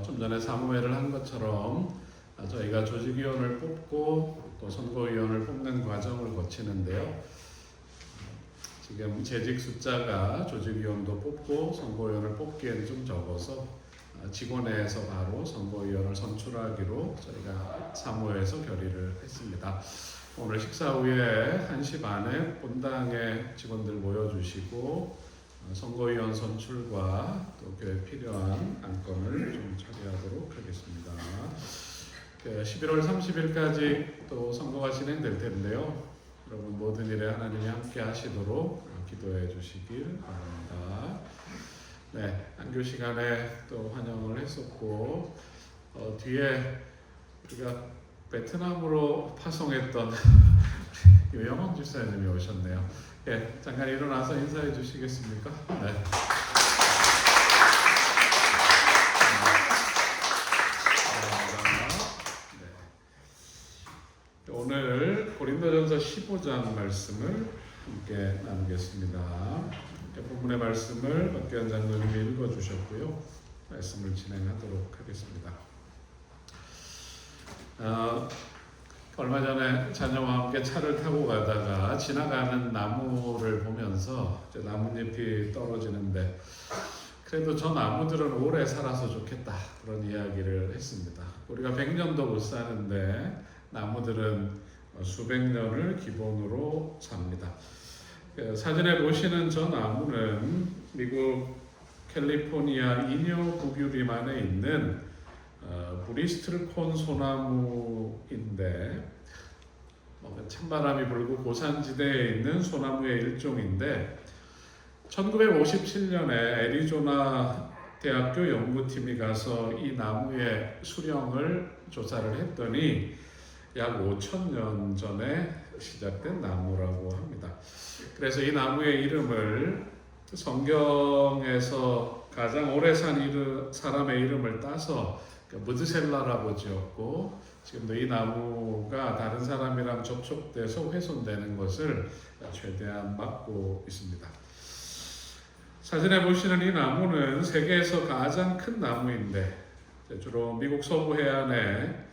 좀 전에 사무회를 한 것처럼 저희가 조직위원을 뽑고 또 선거위원을 뽑는 과정을 거치는데요. 지금 재직 숫자가 조직위원도 뽑고 선거위원을 뽑기에는 좀 적어서 직원 내에서 바로 선거위원을 선출하기로 저희가 사무회에서 결의를 했습니다. 오늘 식사 후에 1시 반에 본당에 직원들 모여주시고 선거위원 선출과 또 교회에 필요한 안건을 좀 처리하도록 하겠습니다. 11월 30일까지 또 선거가 진행될 텐데요. 여러분 모든 일에 하나님이 함께 하시도록 기도해 주시길 바랍니다. 안교 시간에 또 환영을 했었고 뒤에 우리가 베트남으로 파송했던 유영원 집사님이 오셨네요. 잠깐 일어나서 인사해 주시겠습니까? 오늘 고린도전서 15장 말씀을 함께 나누겠습니다. 본문의 말씀을 박기환 장로님이 읽어주셨고요. 말씀을 진행하도록 하겠습니다. 얼마 전에 자녀와 함께 차를 타고 가다가 지나가는 나무를 보면서 나뭇잎이 떨어지는데 그래도 저 나무들은 오래 살아서 좋겠다 그런 이야기를 했습니다. 우리가 100년도 못 사는데 나무들은 수백 년을 기본으로 삽니다. 사진에 보시는 저 나무는 미국 캘리포니아 이뇨 북유리만에 있는 브리스틀콘 소나무인데 찬바람이 불고 고산지대에 있는 소나무의 일종인데 1957년에 애리조나 대학교 연구팀이 가서 이 나무의 수령을 조사를 했더니 약 5,000년 전에 시작된 나무라고 합니다. 그래서 이 나무의 이름을 성경에서 가장 오래 산 사람의 이름을 따서 무드셀라라고 지었고 지금도 이 나무가 다른 사람이랑 접촉돼서 훼손되는 것을 최대한 막고 있습니다. 사진에 보시는 이 나무는 세계에서 가장 큰 나무인데 주로 미국 서부 해안에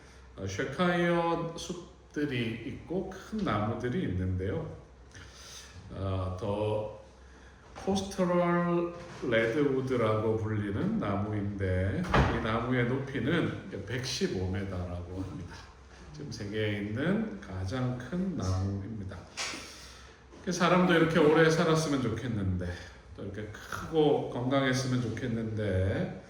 쉐카이어 숲들이 있고 큰 나무들이 있는데요. 더 코스터럴 레드우드라고 불리는 나무인데 이 나무의 높이는 115m라고 합니다. 지금 세계에 있는 가장 큰 나무입니다. 사람도 이렇게 오래 살았으면 좋겠는데 또 이렇게 크고 건강했으면 좋겠는데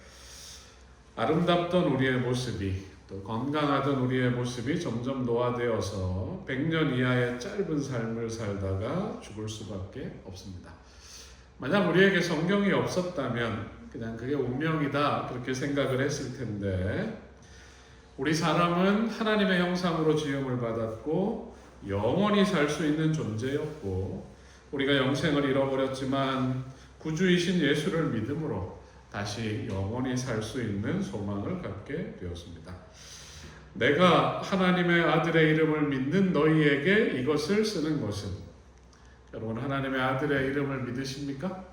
아름답던 우리의 모습이 또 건강하던 우리의 모습이 점점 노화되어서 100년 이하의 짧은 삶을 살다가 죽을 수밖에 없습니다. 만약 우리에게 성경이 없었다면 그냥 그게 운명이다 그렇게 생각을 했을 텐데 우리 사람은 하나님의 형상으로 지음을 받았고 영원히 살 수 있는 존재였고 우리가 영생을 잃어버렸지만 구주이신 예수를 믿음으로 다시 영원히 살 수 있는 소망을 갖게 되었습니다. 내가 하나님의 아들의 이름을 믿는 너희에게 이것을 쓰는 것은 여러분 하나님의 아들의 이름을 믿으십니까?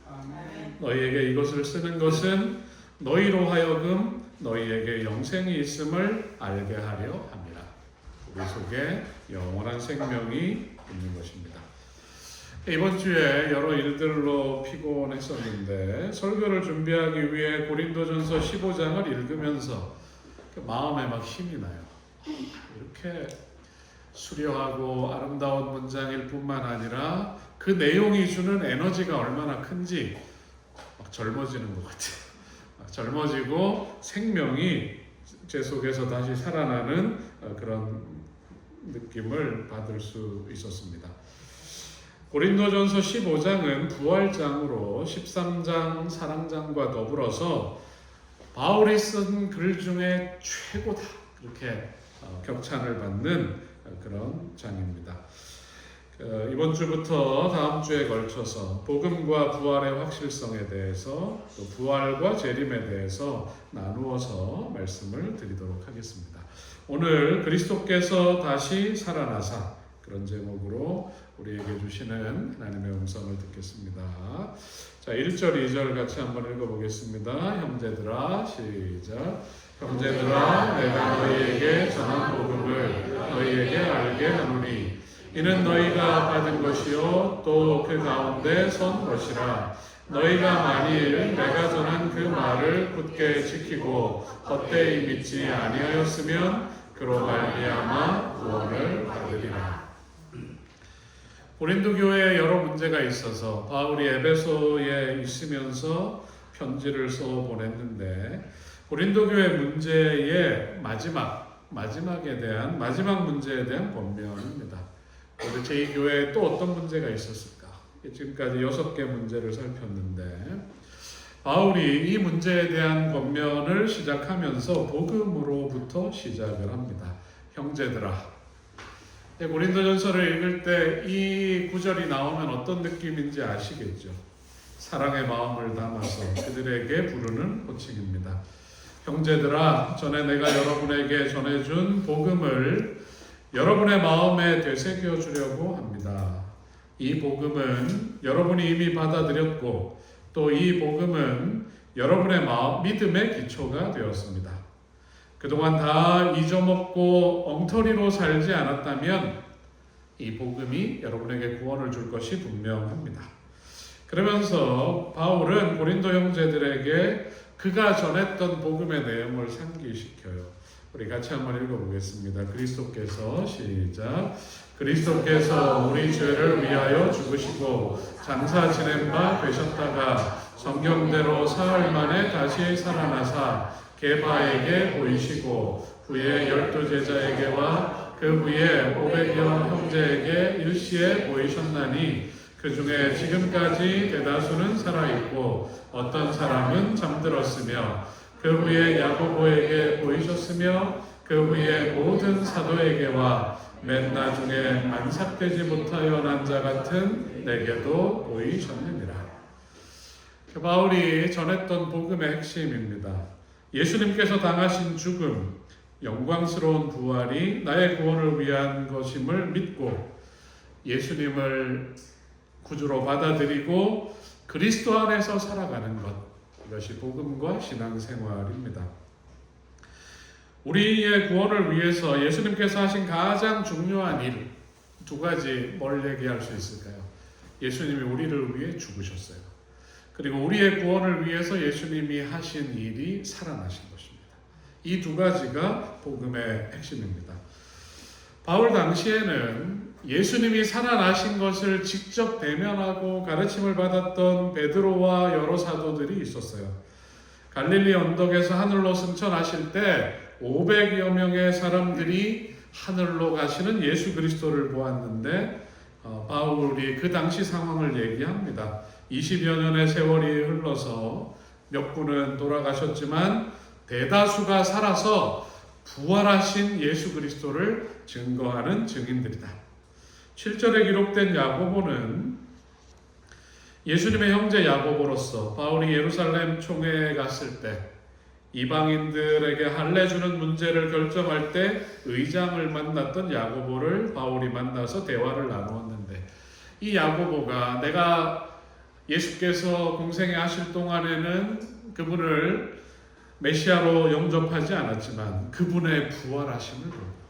아멘. 너희에게 이것을 쓰는 것은 너희로 하여금 너희에게 영생이 있음을 알게 하려 합니다. 우리 속에 영원한 생명이 있는 것입니다. 이번 주에 여러 일들로 피곤했었는데 설교를 준비하기 위해 고린도전서 15장을 읽으면서 마음에 막 힘이 나요. 이렇게 수려하고 아름다운 문장일 뿐만 아니라 그 내용이 주는 에너지가 얼마나 큰지 막 젊어지는 것 같아요. 막 젊어지고 생명이 제 속에서 다시 살아나는 그런 느낌을 받을 수 있었습니다. 고린도전서 15장은 부활장으로 13장 사랑장과 더불어서 바울이 쓴 글 중에 최고다 그렇게 격찬을 받는 그런 장입니다. 이번 주부터 다음 주에 걸쳐서 복음과 부활의 확실성에 대해서 또 부활과 재림에 대해서 나누어서 말씀을 드리도록 하겠습니다. 오늘 그리스도께서 다시 살아나사 그런 제목으로 우리에게 주시는 하나님의 음성을 듣겠습니다. 자, 1절, 2절 같이 한번 읽어보겠습니다. 형제들아, 시작. 형제들아, 내가 너희에게 전한 복음을 너희에게 알게 하노니 이는 너희가 받은 것이요 또 그 가운데 선 것이라. 너희가 만일 내가 전한 그 말을 굳게 지키고 헛되이 믿지 아니하였으면 그로 말미암아 구원을 받으리라. 고린도 교회에 여러 문제가 있어서 바울이 에베소에 있으면서 편지를 써 보냈는데 고린도 교회 문제의 마지막 문제에 대한 권면입니다. 그래서 제2교회에 또 어떤 문제가 있었을까? 지금까지 6개 문제를 살폈는데 바울이 이 문제에 대한 권면을 시작하면서 복음으로부터 시작을 합니다. 형제들아. 고린도전서를 읽을 때 이 구절이 나오면 어떤 느낌인지 아시겠죠? 사랑의 마음을 담아서 그들에게 부르는 호칭입니다. 형제들아, 전에 내가 여러분에게 전해준 복음을 여러분의 마음에 되새겨 주려고 합니다. 이 복음은 여러분이 이미 받아들였고 또 이 복음은 여러분의 믿음의 기초가 되었습니다. 그동안 다 잊어먹고 엉터리로 살지 않았다면 이 복음이 여러분에게 구원을 줄 것이 분명합니다. 그러면서 바울은 고린도 형제들에게 그가 전했던 복음의 내용을 상기시켜요. 우리 같이 한번 읽어보겠습니다. 그리스도께서 시작. 그리스도께서 우리 죄를 위하여 죽으시고 장사 지낸 바 되셨다가 성경대로 사흘 만에 다시 살아나사 게바에게 보이시고 후에 12 제자에게와 그 후에 500여 형제에게 일시에 보이셨나니 그 중에 지금까지 대다수는 살아있고 어떤 사람은 잠들었으며 그 후에 야고보에게 보이셨으며 그 후에 모든 사도에게와 맨 나중에 안삭되지 못하여 난 자 같은 내게도 보이셨느니라. 바울이 전했던 복음의 핵심입니다. 예수님께서 당하신 죽음, 영광스러운 부활이 나의 구원을 위한 것임을 믿고 예수님을 구주로 받아들이고 그리스도 안에서 살아가는 것, 이것이 복음과 신앙생활입니다. 우리의 구원을 위해서 예수님께서 하신 가장 중요한 일, 2가지 뭘 얘기할 수 있을까요? 예수님이 우리를 위해 죽으셨어요. 그리고 우리의 구원을 위해서 예수님이 하신 일이 살아나신 것입니다. 이 2가지가 복음의 핵심입니다. 바울 당시에는 예수님이 살아나신 것을 직접 대면하고 가르침을 받았던 베드로와 여러 사도들이 있었어요. 갈릴리 언덕에서 하늘로 승천하실 때 500여 명의 사람들이 하늘로 가시는 예수 그리스도를 보았는데 바울이 그 당시 상황을 얘기합니다. 20여 년의 세월이 흘러서 몇 분은 돌아가셨지만 대다수가 살아서 부활하신 예수 그리스도를 증거하는 증인들이다. 7절에 기록된 야고보는 예수님의 형제 야고보로서 바울이 예루살렘 총회에 갔을 때 이방인들에게 할례 주는 문제를 결정할 때 의장을 만났던 야고보를 바울이 만나서 대화를 나누었는데 이 야고보가 내가 예수께서 공생에 하실 동안에는 그분을 메시아로 영접하지 않았지만 그분의 부활하심을 보고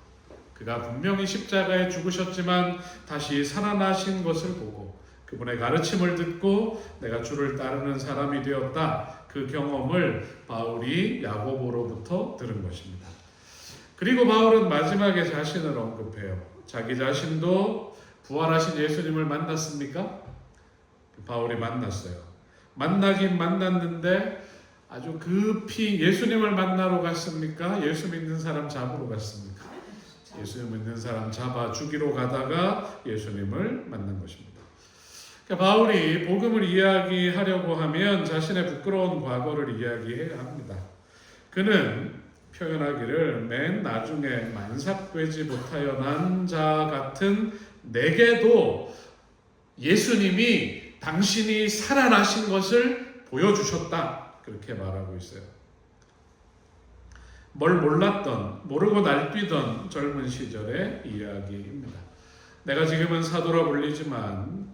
그가 분명히 십자가에 죽으셨지만 다시 살아나신 것을 보고 그분의 가르침을 듣고 내가 주를 따르는 사람이 되었다. 그 경험을 바울이 야고보로부터 들은 것입니다. 그리고 바울은 마지막에 자신을 언급해요. 자기 자신도 부활하신 예수님을 만났습니까? 바울이 만났어요. 만나긴 만났는데 아주 급히 예수님을 만나러 갔습니까? 예수 믿는 사람 잡으러 갔습니까? 예수 믿는 사람 잡아 죽이러 가다가 예수님을 만난 것입니다. 그러니까 바울이 복음을 이야기하려고 하면 자신의 부끄러운 과거를 이야기해야 합니다. 그는 표현하기를 맨 나중에 만삭되지 못하여 난 자 같은 내게도 예수님이 당신이 살아나신 것을 보여주셨다. 그렇게 말하고 있어요. 뭘 몰랐던, 모르고 날뛰던 젊은 시절의 이야기입니다. 내가 지금은 사도라 불리지만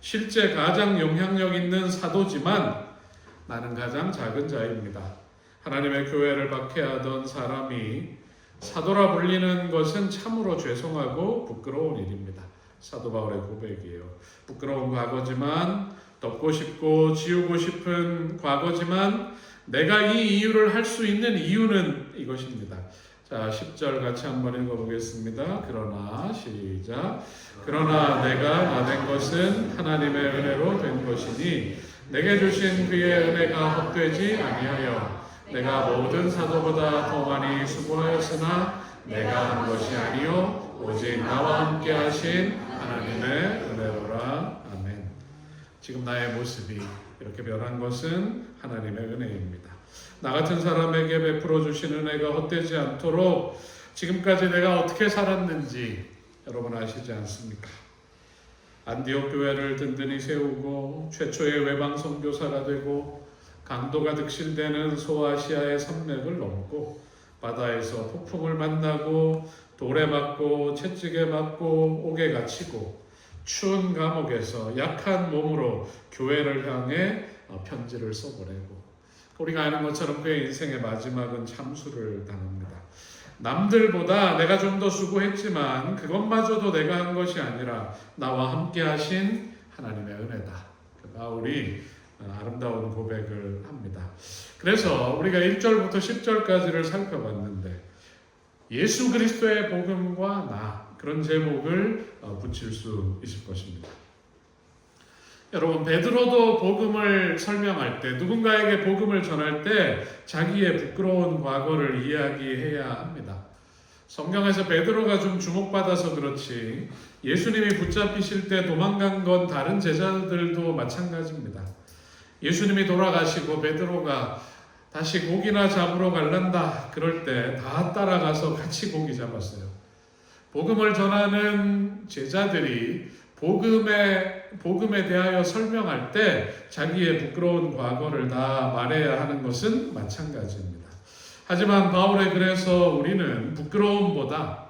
실제 가장 영향력 있는 사도지만 나는 가장 작은 자입니다. 하나님의 교회를 박해하던 사람이 사도라 불리는 것은 참으로 죄송하고 부끄러운 일입니다. 사도 바울의 고백이에요. 부끄러운 과거지만, 덮고 싶고 지우고 싶은 과거지만 내가 이 이유를 할 수 있는 이유는 이것입니다. 자, 10절 같이 한번 읽어보겠습니다. 그러나 시작. 그러나 내가 나 된 것은 하나님의 은혜로 된 것이니 내게 주신 그의 은혜가 헛되지 아니하여 내가 모든 사도보다 더 많이 수고하였으나 내가 한 것이 아니요 오직 나와 함께 하신 하나님의 은혜로라. 아멘. 지금 나의 모습이 이렇게 변한 것은 하나님의 은혜입니다. 나 같은 사람에게 베풀어 주신 은혜가 헛되지 않도록 지금까지 내가 어떻게 살았는지 여러분 아시지 않습니까? 안디옥 교회를 든든히 세우고 최초의 외방 선교사가 되고 강도가 득실되는 소아시아의 산맥을 넘고 바다에서 폭풍을 만나고 돌에 맞고 채찍에 맞고 옥에 갇히고 추운 감옥에서 약한 몸으로 교회를 향해 편지를 써보내고 우리가 아는 것처럼 그의 인생의 마지막은 참수를 당합니다. 남들보다 내가 좀 더 수고했지만 그것마저도 내가 한 것이 아니라 나와 함께 하신 하나님의 은혜다. 바울이 아름다운 고백을 합니다. 그래서 우리가 1절부터 10절까지를 살펴봤는데 예수 그리스도의 복음과 나 그런 제목을 붙일 수 있을 것입니다. 여러분 베드로도 복음을 설명할 때 누군가에게 복음을 전할 때 자기의 부끄러운 과거를 이야기해야 합니다. 성경에서 베드로가 좀 주목받아서 그렇지 예수님이 붙잡히실 때 도망간 건 다른 제자들도 마찬가지입니다. 예수님이 돌아가시고 베드로가 다시 고기나 잡으러 갈란다 그럴 때 다 따라가서 같이 고기 잡았어요. 복음을 전하는 제자들이 복음에 대하여 설명할 때 자기의 부끄러운 과거를 다 말해야 하는 것은 마찬가지입니다. 하지만 바울의 글에서 우리는 부끄러움보다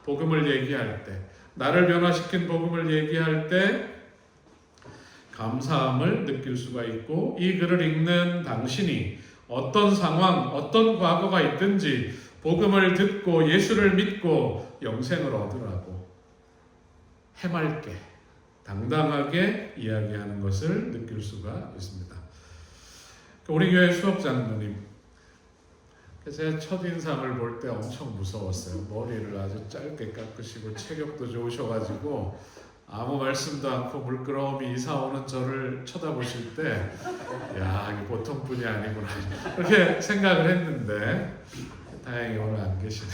복음을 얘기할 때 나를 변화시킨 복음을 얘기할 때 감사함을 느낄 수가 있고 이 글을 읽는 당신이 어떤 상황, 어떤 과거가 있든지 복음을 듣고 예수를 믿고 영생을 얻으라고 해맑게 당당하게 이야기하는 것을 느낄 수가 있습니다. 우리 교회 수업장로님 제 첫인상을 볼 때 엄청 무서웠어요. 머리를 아주 짧게 깎으시고 체격도 좋으셔가지고 아무 말씀도 않고 물끄러움이 이사오는 저를 쳐다보실 때 야, 이게 보통 분이 아니구나 그렇게 생각을 했는데 다행히 오늘 안 계시네.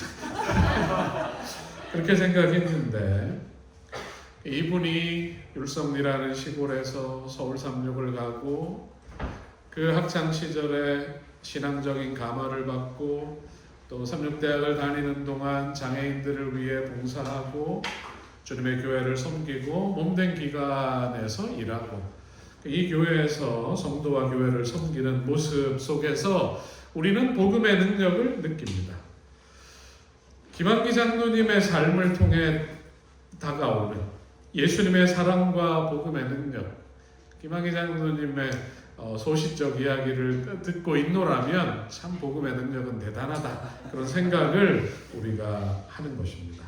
그렇게 생각했는데 이분이 율성리라는 시골에서 서울 삼육을 가고 그 학창 시절에 신앙적인 감화를 받고 또 삼육대학을 다니는 동안 장애인들을 위해 봉사하고 주님의 교회를 섬기고 몸된 기간에서 일하고 이 교회에서 성도와 교회를 섬기는 모습 속에서 우리는 복음의 능력을 느낍니다. 김학기 장로님의 삶을 통해 다가오는 예수님의 사랑과 복음의 능력, 김학기 장로님의 소시적 이야기를 듣고 있노라면 참 복음의 능력은 대단하다 그런 생각을 우리가 하는 것입니다.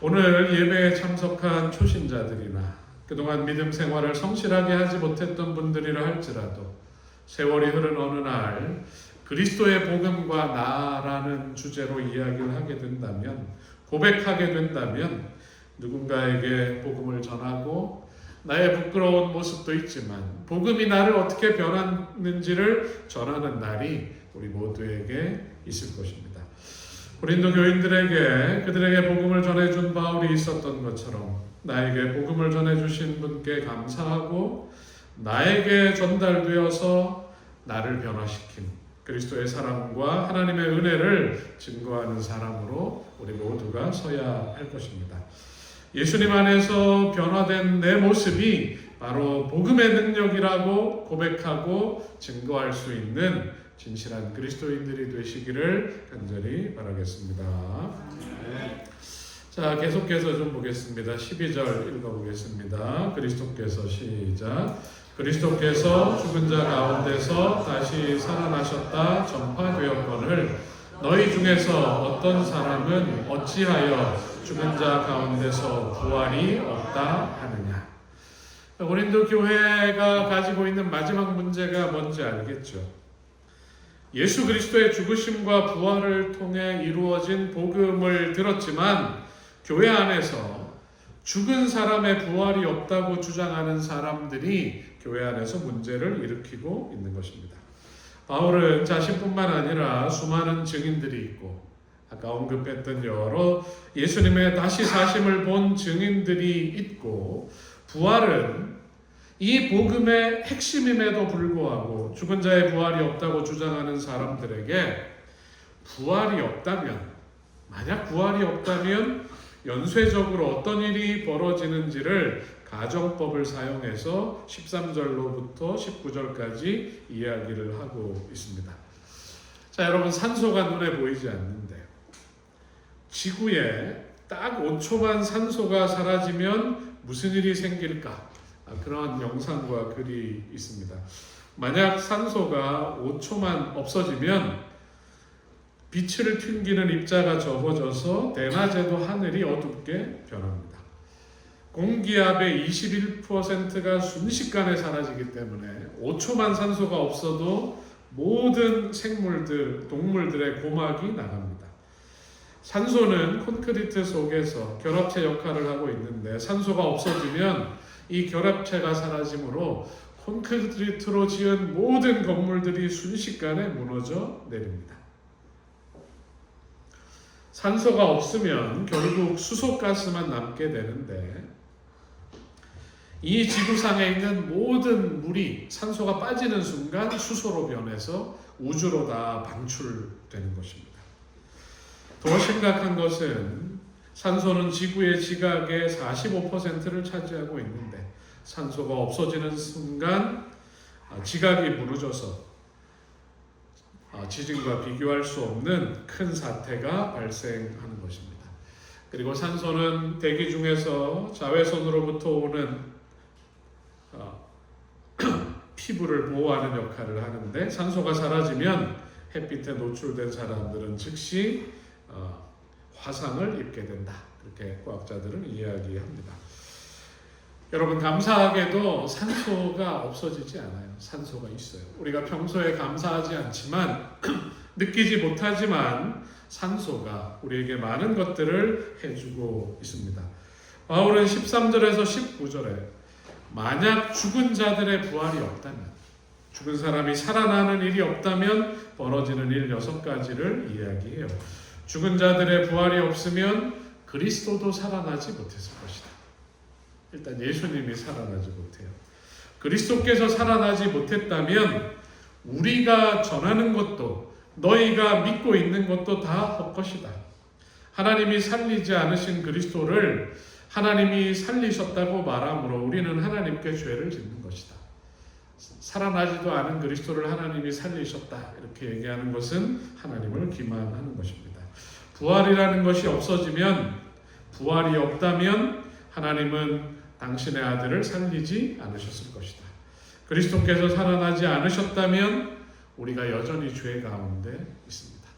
오늘 예배에 참석한 초신자들이나 그동안 믿음 생활을 성실하게 하지 못했던 분들이라 할지라도 세월이 흐른 어느 날 그리스도의 복음과 나라는 주제로 이야기를 하게 된다면 고백하게 된다면 누군가에게 복음을 전하고 나의 부끄러운 모습도 있지만 복음이 나를 어떻게 변했는지를 전하는 날이 우리 모두에게 있을 것입니다. 고린도 교인들에게 그들에게 복음을 전해준 바울이 있었던 것처럼 나에게 복음을 전해주신 분께 감사하고 나에게 전달되어서 나를 변화시킨 그리스도의 사랑과 하나님의 은혜를 증거하는 사람으로 우리 모두가 서야 할 것입니다. 예수님 안에서 변화된 내 모습이 바로 복음의 능력이라고 고백하고 증거할 수 있는 진실한 그리스도인들이 되시기를 간절히 바라겠습니다. 자, 계속해서 좀 보겠습니다. 12절 읽어보겠습니다. 그리스도께서 시작. 그리스도께서 죽은 자 가운데서 다시 살아나셨다 전파되었거늘 너희 중에서 어떤 사람은 어찌하여 죽은 자 가운데서 부활이 없다 하느냐. 고린도 교회가 가지고 있는 마지막 문제가 뭔지 알겠죠. 예수 그리스도의 죽으심과 부활을 통해 이루어진 복음을 들었지만 교회 안에서 죽은 사람의 부활이 없다고 주장하는 사람들이 교회 안에서 문제를 일으키고 있는 것입니다. 바울은 자신뿐만 아니라 수많은 증인들이 있고 아까 언급했던 여러 예수님의 다시 사심을 본 증인들이 있고 부활은 이 복음의 핵심임에도 불구하고 죽은 자의 부활이 없다고 주장하는 사람들에게 부활이 없다면, 만약 부활이 없다면 연쇄적으로 어떤 일이 벌어지는지를 가정법을 사용해서 13절로부터 19절까지 이야기를 하고 있습니다. 자, 여러분, 산소가 눈에 보이지 않는데 지구에 딱 5초만 산소가 사라지면 무슨 일이 생길까? 그런 영상과 글이 있습니다. 만약 산소가 5초만 없어지면 빛을 튕기는 입자가 적어져서 대낮에도 하늘이 어둡게 변합니다. 공기압의 21%가 순식간에 사라지기 때문에 5초만 산소가 없어도 모든 생물들, 동물들의 고막이 나갑니다. 산소는 콘크리트 속에서 결합체 역할을 하고 있는데 산소가 없어지면 이 결합체가 사라지므로 콘크리트로 지은 모든 건물들이 순식간에 무너져 내립니다. 산소가 없으면 결국 수소가스만 남게 되는데 이 지구상에 있는 모든 물이 산소가 빠지는 순간 수소로 변해서 우주로 다 방출되는 것입니다. 더 심각한 것은 산소는 지구의 지각의 45%를 차지하고 있는데 산소가 없어지는 순간 지각이 무너져서 지진과 비교할 수 없는 큰 사태가 발생하는 것입니다. 그리고 산소는 대기 중에서 자외선으로부터 오는 피부를 보호하는 역할을 하는데 산소가 사라지면 햇빛에 노출된 사람들은 즉시 화상을 입게 된다. 그렇게 과학자들은 이야기합니다. 여러분, 감사하게도 산소가 없어지지 않아요. 산소가 있어요. 우리가 평소에 감사하지 않지만 느끼지 못하지만 산소가 우리에게 많은 것들을 해주고 있습니다. 바울은 13절에서 19절에 만약 죽은 자들의 부활이 없다면, 죽은 사람이 살아나는 일이 없다면 벌어지는 일 6가지를 이야기해요. 죽은 자들의 부활이 없으면 그리스도도 살아나지 못했을 것이다. 일단 예수님이 살아나지 못해요. 그리스도께서 살아나지 못했다면 우리가 전하는 것도 너희가 믿고 있는 것도 다 헛것이다. 하나님이 살리지 않으신 그리스도를 하나님이 살리셨다고 말함으로 우리는 하나님께 죄를 짓는 것이다. 살아나지도 않은 그리스도를 하나님이 살리셨다. 이렇게 얘기하는 것은 하나님을 기만하는 것입니다. 부활이라는 것이 없어지면, 부활이 없다면 하나님은 당신의 아들을 살리지 않으셨을 것이다. 그리스도께서 살아나지 않으셨다면 우리가 여전히 죄 가운데 있습니다.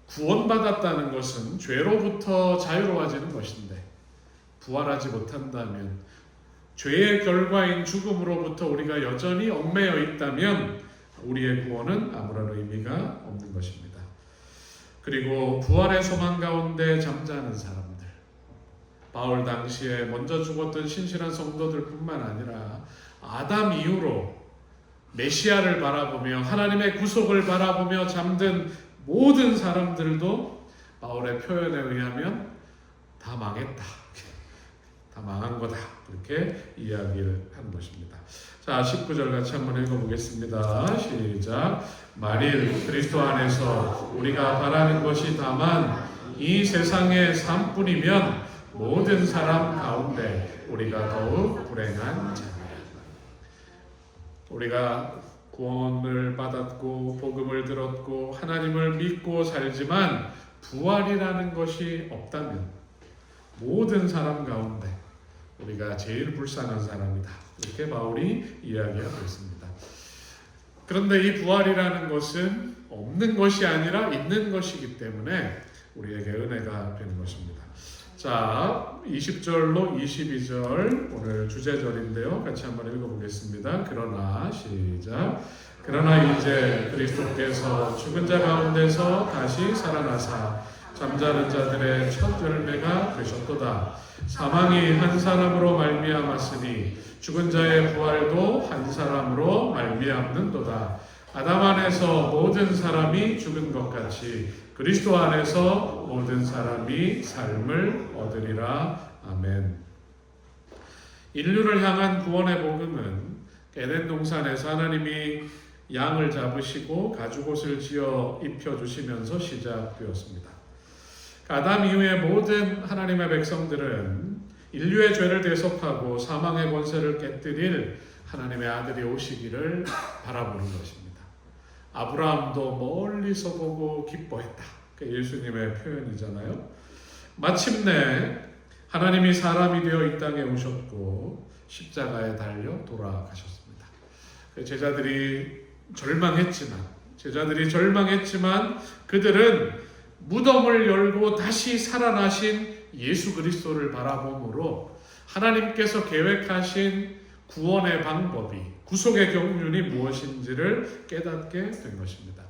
구원받았다는 것은 죄로부터 자유로워지는 것인데 부활하지 못한다면 죄의 결과인 죽음으로부터 우리가 여전히 얽매여 있다면 우리의 구원은 아무런 의미가 없는 것입니다. 그리고 부활의 소망 가운데 잠자는 사람들, 바울 당시에 먼저 죽었던 신실한 성도들뿐만 아니라 아담 이후로 메시아를 바라보며 하나님의 구속을 바라보며 잠든 모든 사람들도 바울의 표현에 의하면 다 망했다, 다 망한 거다, 그렇게 이야기를 하는 것입니다. 자, 19절 같이 한번 읽어보겠습니다. 시작. 만일 그리스도 안에서 우리가 바라는 것이 다만 이 세상의 삶뿐이면 모든 사람 가운데 우리가 더욱 불행한 자입니다. 우리가 구원을 받았고 복음을 들었고 하나님을 믿고 살지만 부활이라는 것이 없다면 모든 사람 가운데 우리가 제일 불쌍한 사람이다. 이렇게 바울이 이야기하고 있습니다. 그런데 이 부활이라는 것은 없는 것이 아니라 있는 것이기 때문에 우리에게 은혜가 되는 것입니다. 자, 20절로 22절 오늘 주제절인데요. 같이 한번 읽어보겠습니다. 그러나 시작. 그러나 이제 그리스도께서 죽은 자 가운데서 다시 살아나사 잠자는 자들의 첫 열매가 되셨도다. 사망이 한 사람으로 말미암았으니 죽은 자의 부활도 한 사람으로 말미암는도다. 아담 안에서 모든 사람이 죽은 것 같이 그리스도 안에서 모든 사람이 삶을 얻으리라. 아멘. 인류를 향한 구원의 복음은 에덴 동산에서 하나님이 양을 잡으시고 가죽옷을 지어 입혀주시면서 시작되었습니다. 아담 이후의 모든 하나님의 백성들은 인류의 죄를 대속하고 사망의 권세를 깨뜨릴 하나님의 아들이 오시기를 바라보는 것입니다. 아브라함도 멀리서 보고 기뻐했다. 그 예수님의 표현이잖아요. 마침내 하나님이 사람이 되어 이 땅에 오셨고 십자가에 달려 돌아가셨습니다. 제자들이 절망했지만 그들은 무덤을 열고 다시 살아나신 예수 그리스도를 바라봄으로 하나님께서 계획하신 구원의 방법이, 구속의 경륜이 무엇인지를 깨닫게 된 것입니다.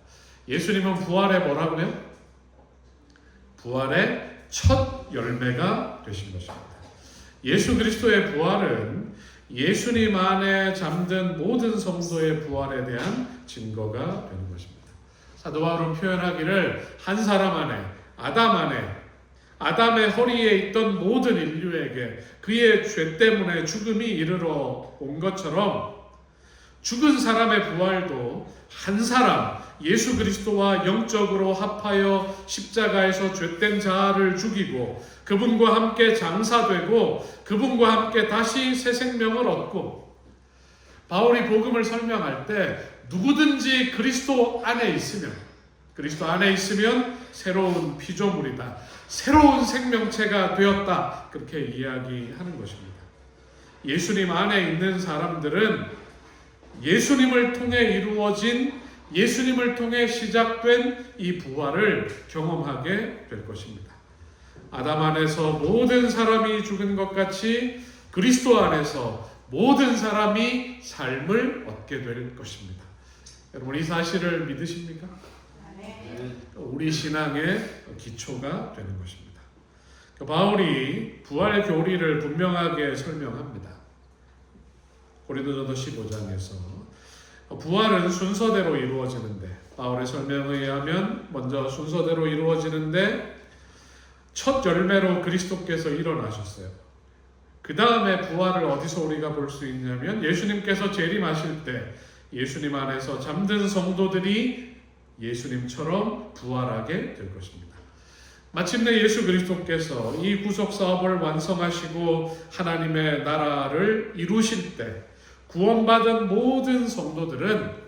예수님은 부활의 뭐라고요? 부활의 첫 열매가 되신 것입니다. 예수 그리스도의 부활은 예수님 안에 잠든 모든 성도의 부활에 대한 증거가 되는 것입니다. 사도 바울은 표현하기를 한 사람 안에, 아담 안에, 아담의 허리에 있던 모든 인류에게 그의 죄 때문에 죽음이 이르러 온 것처럼 죽은 사람의 부활도 한 사람, 예수 그리스도와 영적으로 합하여 십자가에서 죄된 자를 죽이고 그분과 함께 장사되고 그분과 함께 다시 새 생명을 얻고, 바울이 복음을 설명할 때 누구든지 그리스도 안에 있으면 새로운 피조물이다, 새로운 생명체가 되었다, 그렇게 이야기하는 것입니다. 예수님 안에 있는 사람들은 예수님을 통해 이루어진, 예수님을 통해 시작된 이 부활을 경험하게 될 것입니다. 아담 안에서 모든 사람이 죽은 것 같이 그리스도 안에서 모든 사람이 삶을 얻게 될 것입니다. 여러분, 이 사실을 믿으십니까? 우리 신앙의 기초가 되는 것입니다. 바울이 부활 교리를 분명하게 설명합니다. 고린도전서 15장에서 부활은 순서대로 이루어지는데, 바울의 설명에 의하면 먼저 순서대로 이루어지는데 첫 열매로 그리스도께서 일어나셨어요. 그 다음에 부활을 어디서 우리가 볼 수 있냐면 예수님께서 재림하실 때 예수님 안에서 잠든 성도들이 예수님처럼 부활하게 될 것입니다. 마침내 예수 그리스도께서 이 구속 사업을 완성하시고 하나님의 나라를 이루실 때 구원받은 모든 성도들은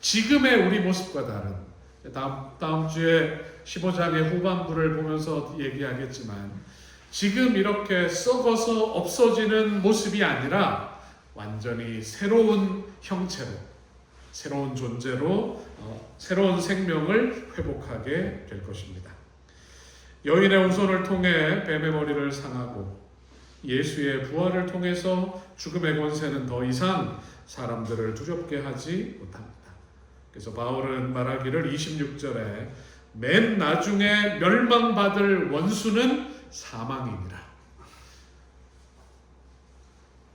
지금의 우리 모습과 다른, 다음 주에 15장의 후반부를 보면서 얘기하겠지만, 지금 이렇게 썩어서 없어지는 모습이 아니라 완전히 새로운 형체로, 새로운 존재로 새로운 생명을 회복하게 될 것입니다. 여인의 후손을 통해 뱀의 머리를 상하고 예수의 부활을 통해서 죽음의 권세는 더 이상 사람들을 두렵게 하지 못합니다. 그래서 바울은 말하기를 26절에 맨 나중에 멸망받을 원수는 사망이니라.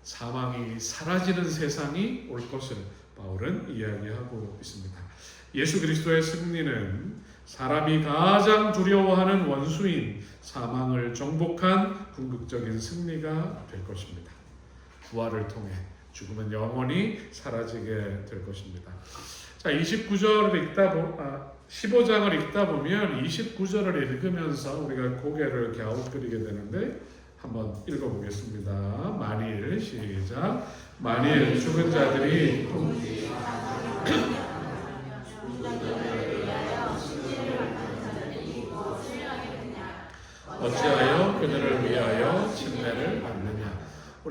사망이 사라지는 세상이 올 것을 바울은 이야기하고 있습니다. 예수 그리스도의 승리는 사람이 가장 두려워하는 원수인 사망을 정복한 궁극적인 승리가 될 것입니다. 부활을 통해 죽음은 영원히 사라지게 될 것입니다. 자, 15장을 읽다 보면 29절을 읽으면서 우리가 고개를 갸웃거리게 되는데, 한번 읽어보겠습니다. 만일, 시작. 만일 죽은 자들이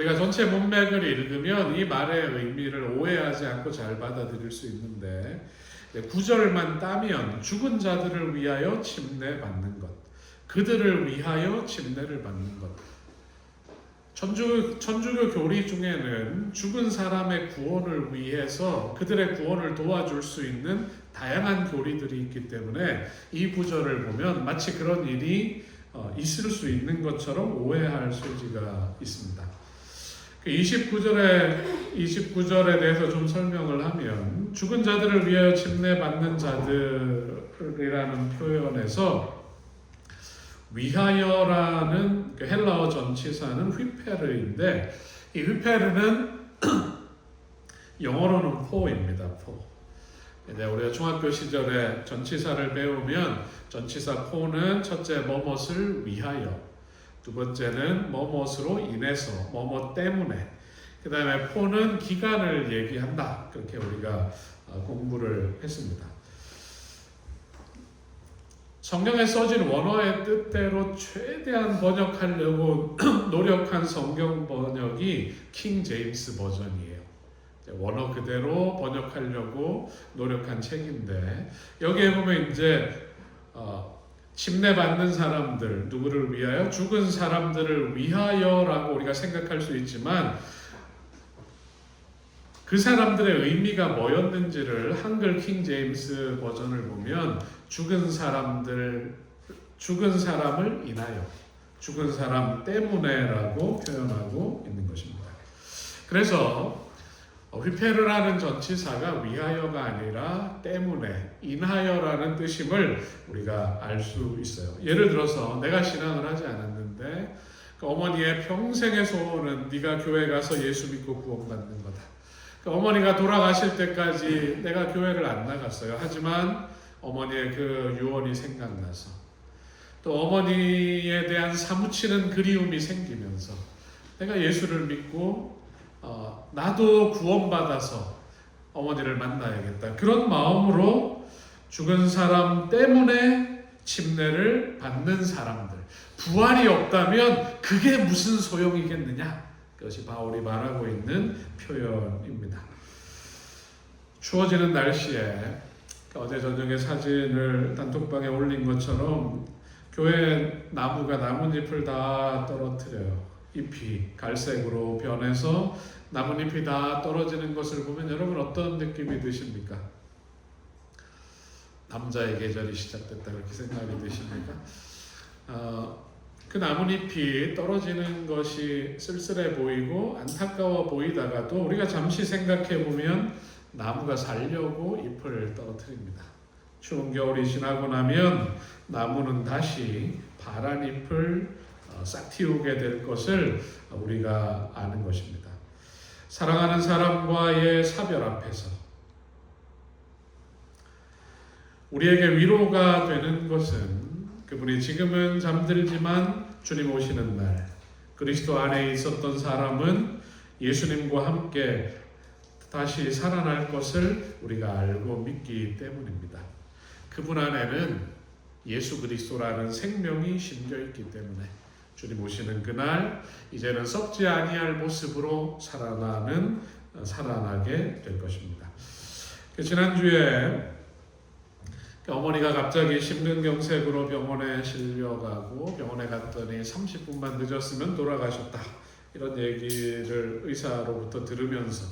우리가 전체 문맥을 읽으면 이 말의 의미를 오해하지 않고 잘 받아들일 수 있는데 9절만 따면 죽은 자들을 위하여 침례받는 것, 그들을 위하여 침례를 받는 것. 천주교 교리 중에는 죽은 사람의 구원을 위해서 그들의 구원을 도와줄 수 있는 다양한 교리들이 있기 때문에 이 구절을 보면 마치 그런 일이 있을 수 있는 것처럼 오해할 소지가 있습니다. 29절에 대해서 좀 설명을 하면 죽은 자들을 위하여 침례받는 자들이라는 표현에서 위하여라는 헬라어 전치사는 휘페르인데 이 휘페르는 영어로는 포입니다. 포. 우리가 중학교 시절에 전치사를 배우면 전치사 포는 첫째 뭐뭇을 위하여, 두 번째는 뭐뭇으로 인해서, 뭐뭇 때문에, 그 다음에 포는 기간을 얘기한다. 그렇게 우리가 공부를 했습니다. 성경에 써진 원어의 뜻대로 최대한 번역하려고 노력한 성경 번역이 킹 제임스 버전이에요. 원어 그대로 번역하려고 노력한 책인데 여기에 보면 이제 침례받는 사람들, 누구를 위하여? 죽은 사람들을 위하여라고 우리가 생각할 수 있지만 그 사람들의 의미가 뭐였는지를 한글 킹 제임스 버전을 보면 죽은 사람을 인하여, 죽은 사람 때문에라고 표현하고 있는 것입니다. 그래서 휘페르라는 전치사가 위하여가 아니라 때문에, 인하여라는 뜻임을 우리가 알 수 있어요. 예를 들어서 내가 신앙을 하지 않았는데 어머니의 평생의 소원은 네가 교회 가서 예수 믿고 구원받는 거다. 어머니가 돌아가실 때까지 내가 교회를 안 나갔어요. 하지만 어머니의 그 유언이 생각나서 또 어머니에 대한 사무치는 그리움이 생기면서 내가 예수를 믿고 나도 구원받아서 어머니를 만나야겠다. 그런 마음으로 죽은 사람 때문에 침례를 받는 사람들, 부활이 없다면 그게 무슨 소용이겠느냐? 그것이 바울이 말하고 있는 표현입니다. 추워지는 날씨에 어제 저녁에 사진을 단톡방에 올린 것처럼 교회 나무가 나뭇잎을 다 떨어뜨려요. 잎이 갈색으로 변해서 나뭇잎이 다 떨어지는 것을 보면 여러분 어떤 느낌이 드십니까? 남자의 계절이 시작됐다 그렇게 생각이 드십니까? 그 나뭇잎이 떨어지는 것이 쓸쓸해 보이고 안타까워 보이다가도 우리가 잠시 생각해 보면 나무가 살려고 잎을 떨어뜨립니다. 추운 겨울이 지나고 나면 나무는 다시 파란 잎을 싹 틔우게 될 것을 우리가 아는 것입니다. 사랑하는 사람과의 사별 앞에서 우리에게 위로가 되는 것은 그분이 지금은 잠들지만 주님 오시는 날 그리스도 안에 있었던 사람은 예수님과 함께 다시 살아날 것을 우리가 알고 믿기 때문입니다. 그분 안에는 예수 그리스도라는 생명이 심겨있기 때문에 주님 오시는 그날 이제는 썩지 아니할 모습으로 살아나게 될 것입니다. 지난주에 어머니가 갑자기 심근경색으로 병원에 실려가고 병원에 갔더니 30분만 늦었으면 돌아가셨다. 이런 얘기를 의사로부터 들으면서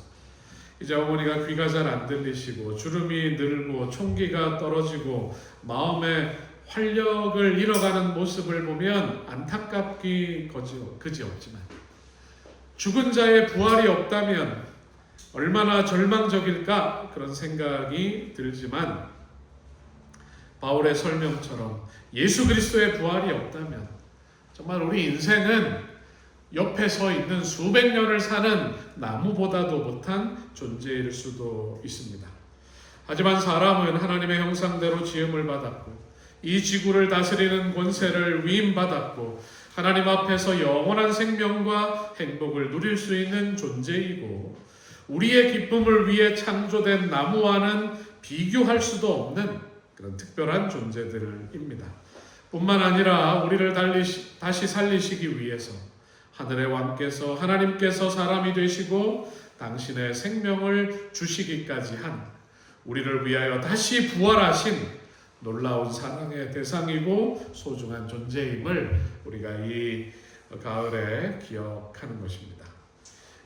이제 어머니가 귀가 잘 안 들리시고 주름이 늘고 총기가 떨어지고 마음에 활력을 잃어가는 모습을 보면 안타깝기 그지없지만 죽은 자의 부활이 없다면 얼마나 절망적일까 그런 생각이 들지만 바울의 설명처럼 예수 그리스도의 부활이 없다면 정말 우리 인생은 옆에 서 있는 수백 년을 사는 나무보다도 못한 존재일 수도 있습니다. 하지만 사람은 하나님의 형상대로 지음을 받았고 이 지구를 다스리는 권세를 위임받았고 하나님 앞에서 영원한 생명과 행복을 누릴 수 있는 존재이고 우리의 기쁨을 위해 창조된 나무와는 비교할 수도 없는 그런 특별한 존재들입니다. 뿐만 아니라 우리를 다시 살리시기 위해서 하늘의 왕께서 하나님께서 사람이 되시고 당신의 생명을 주시기까지 한 우리를 위하여 다시 부활하신 놀라운 사랑의 대상이고 소중한 존재임을 우리가 이 가을에 기억하는 것입니다.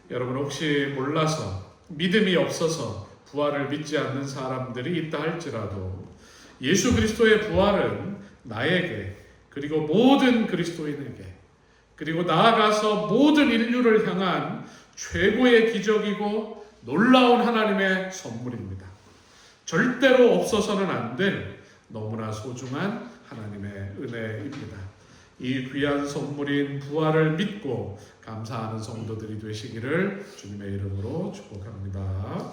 여러분 혹시 몰라서 믿음이 없어서 부활을 믿지 않는 사람들이 있다 할지라도 예수 그리스도의 부활은 나에게 그리고 모든 그리스도인에게 그리고 나아가서 모든 인류를 향한 최고의 기적이고 놀라운 하나님의 선물입니다. 절대로 없어서는 안 될 너무나 소중한 하나님의 은혜입니다. 이 귀한 선물인 부활을 믿고 감사하는 성도들이 되시기를 주님의 이름으로 축복합니다.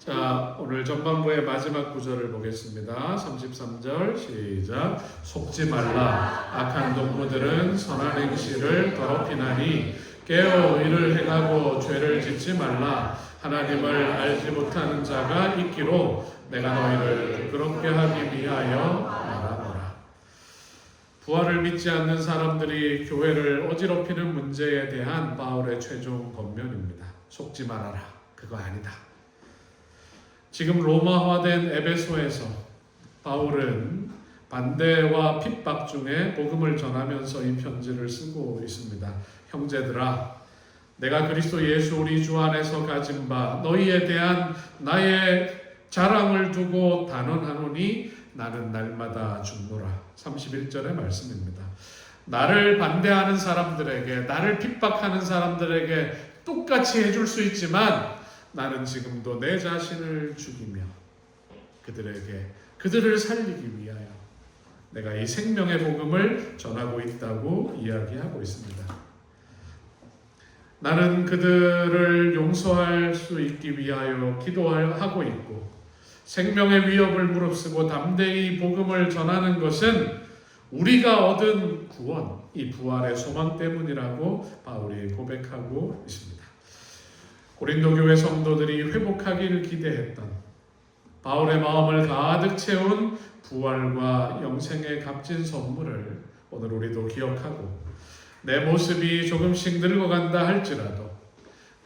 자, 오늘 전반부의 마지막 구절을 보겠습니다. 33절 시작. 속지 말라. 악한 동무들은 선한 행실을 더럽히나니 깨어 이를 행하고 죄를 짓지 말라. 하나님을 알지 못하는 자가 있기로 내가 너희를 부끄럽게 하기 위하여 말하노라. 부활을 믿지 않는 사람들이 교회를 어지럽히는 문제에 대한 바울의 최종 권면입니다. 속지 말아라. 그거 아니다. 지금 로마화된 에베소에서 바울은 반대와 핍박 중에 복음을 전하면서 이 편지를 쓰고 있습니다. 형제들아, 내가 그리스도 예수 우리 주 안에서 가진 바 너희에 대한 나의 자랑을 두고 단언하노니 나는 날마다 죽노라. 31절의 말씀입니다. 나를 반대하는 사람들에게, 나를 핍박하는 사람들에게 똑같이 해줄 수 있지만 나는 지금도 내 자신을 죽이며 그들을 살리기 위하여 내가 이 생명의 복음을 전하고 있다고 이야기하고 있습니다. 나는 그들을 용서할 수 있기 위하여 기도하고 있고 생명의 위협을 무릅쓰고 담대히 복음을 전하는 것은 우리가 얻은 구원, 이 부활의 소망 때문이라고 바울이 고백하고 있습니다. 고린도 교회 성도들이 회복하기를 기대했던 바울의 마음을 가득 채운 부활과 영생의 값진 선물을 오늘 우리도 기억하고 내 모습이 조금씩 늙어간다 할지라도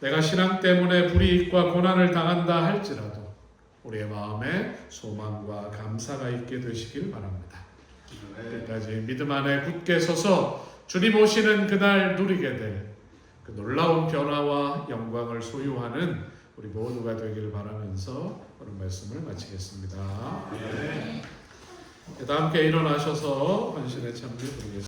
내가 신앙 때문에 불이익과 고난을 당한다 할지라도 우리의 마음에 소망과 감사가 있게 되시길 바랍니다. 끝까지 믿음 안에 굳게 서서 주님 오시는 그날 누리게 될 그 놀라운 변화와 영광을 소유하는 우리 모두가 되기를 바라면서 오늘 말씀을 마치겠습니다. 다 함께 일어나셔서 헌신의 찬미 부르겠습니다.